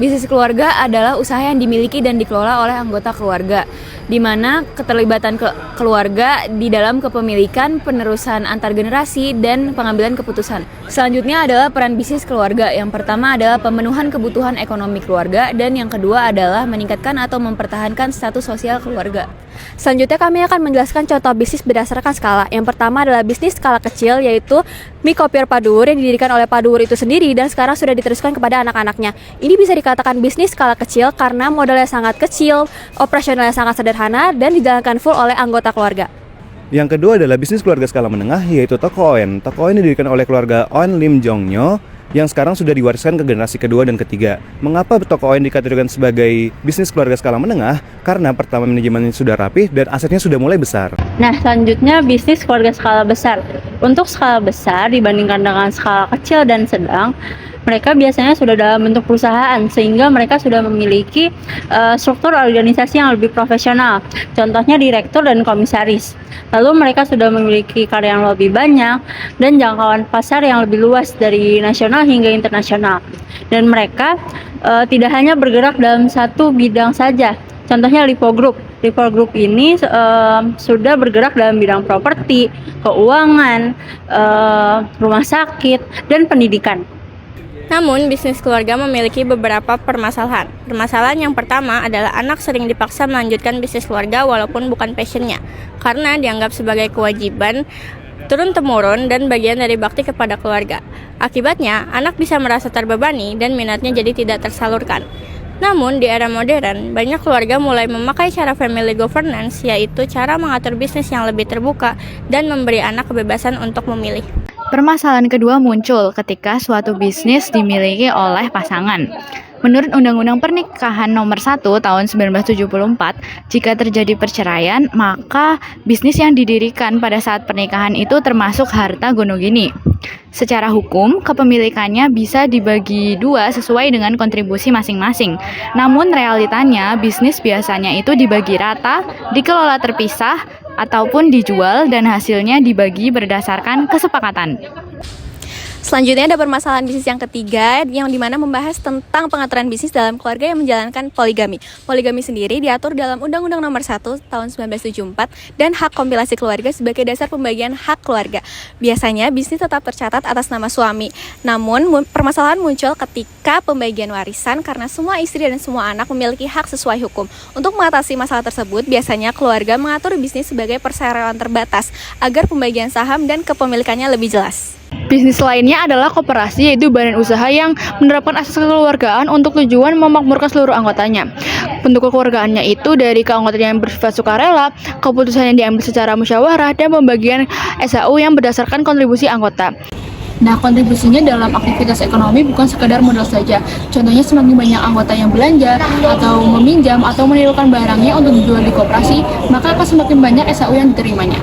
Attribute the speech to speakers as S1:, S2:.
S1: Bisnis keluarga adalah usaha yang dimiliki dan dikelola oleh anggota keluarga, di mana keterlibatan keluarga di dalam kepemilikan, penerusan antar generasi, dan pengambilan keputusan. Selanjutnya adalah peran bisnis keluarga. Yang pertama adalah pemenuhan kebutuhan ekonomi keluarga, dan yang kedua adalah meningkatkan atau mempertahankan status sosial keluarga. Selanjutnya kami akan menjelaskan contoh bisnis berdasarkan skala. Yang pertama adalah bisnis skala kecil, yaitu mie kopior Pak Duwur yang didirikan oleh Pak Duwur itu sendiri dan sekarang sudah diteruskan kepada anak-anaknya. Ini bisa dikatakan bisnis skala kecil karena modalnya sangat kecil, operasionalnya sangat sederhana, dan dijalankan full oleh anggota keluarga.
S2: Yang kedua adalah bisnis keluarga skala menengah, yaitu Toko Oen. Toko Oen didirikan oleh keluarga Oen Lim Jongnyo yang sekarang sudah diwariskan ke generasi kedua dan ketiga. Mengapa Toko Oen dikategorikan sebagai bisnis keluarga skala menengah? Karena pertama manajemennya sudah rapih dan asetnya sudah mulai besar.
S3: Nah, selanjutnya bisnis keluarga skala besar. Untuk skala besar dibandingkan dengan skala kecil dan sedang, mereka biasanya sudah dalam bentuk perusahaan sehingga mereka sudah memiliki struktur organisasi yang lebih profesional. Contohnya direktur dan komisaris. Lalu mereka sudah memiliki karyawan lebih banyak dan jangkauan pasar yang lebih luas dari nasional hingga internasional. Dan mereka tidak hanya bergerak dalam satu bidang saja. Contohnya Lipo Group. Lipo Group ini sudah bergerak dalam bidang properti, keuangan, rumah sakit, dan pendidikan.
S4: Namun, bisnis keluarga memiliki beberapa permasalahan. Permasalahan yang pertama adalah anak sering dipaksa melanjutkan bisnis keluarga walaupun bukan passionnya, karena dianggap sebagai kewajiban turun-temurun dan bagian dari bakti kepada keluarga. Akibatnya, anak bisa merasa terbebani dan minatnya jadi tidak tersalurkan. Namun, di era modern, banyak keluarga mulai memakai cara family governance, yaitu cara mengatur bisnis yang lebih terbuka dan memberi anak kebebasan untuk memilih.
S5: Permasalahan kedua muncul ketika suatu bisnis dimiliki oleh pasangan. Menurut Undang-Undang Pernikahan Nomor 1 Tahun 1974, jika terjadi perceraian, maka bisnis yang didirikan pada saat pernikahan itu termasuk harta gonogini. Secara hukum, kepemilikannya bisa dibagi dua sesuai dengan kontribusi masing-masing. Namun realitanya, bisnis biasanya itu dibagi rata, dikelola terpisah, ataupun dijual dan hasilnya dibagi berdasarkan kesepakatan.
S6: Selanjutnya ada permasalahan bisnis yang ketiga yang dimana membahas tentang pengaturan bisnis dalam keluarga yang menjalankan poligami. Poligami sendiri diatur dalam Undang-Undang Nomor 1 Tahun 1974 dan hak kompilasi keluarga sebagai dasar pembagian hak keluarga. Biasanya bisnis tetap tercatat atas nama suami. Namun permasalahan muncul ketika pembagian warisan karena semua istri dan semua anak memiliki hak sesuai hukum. Untuk mengatasi masalah tersebut, biasanya keluarga mengatur bisnis sebagai perseroan terbatas agar pembagian saham dan kepemilikannya lebih jelas.
S5: Bisnis lainnya adalah koperasi, yaitu badan usaha yang menerapkan asas kekeluargaan untuk tujuan memakmurkan seluruh anggotanya. Bentuk kekeluargaannya itu dari keanggotaan yang bersifat sukarela, keputusan yang diambil secara musyawarah, dan pembagian SAU yang berdasarkan kontribusi anggota. Nah, kontribusinya dalam aktivitas ekonomi bukan sekadar modal saja. Contohnya semakin banyak anggota yang belanja atau meminjam atau menirukan barangnya untuk dijual di koperasi, maka akan semakin banyak SAU yang diterimanya.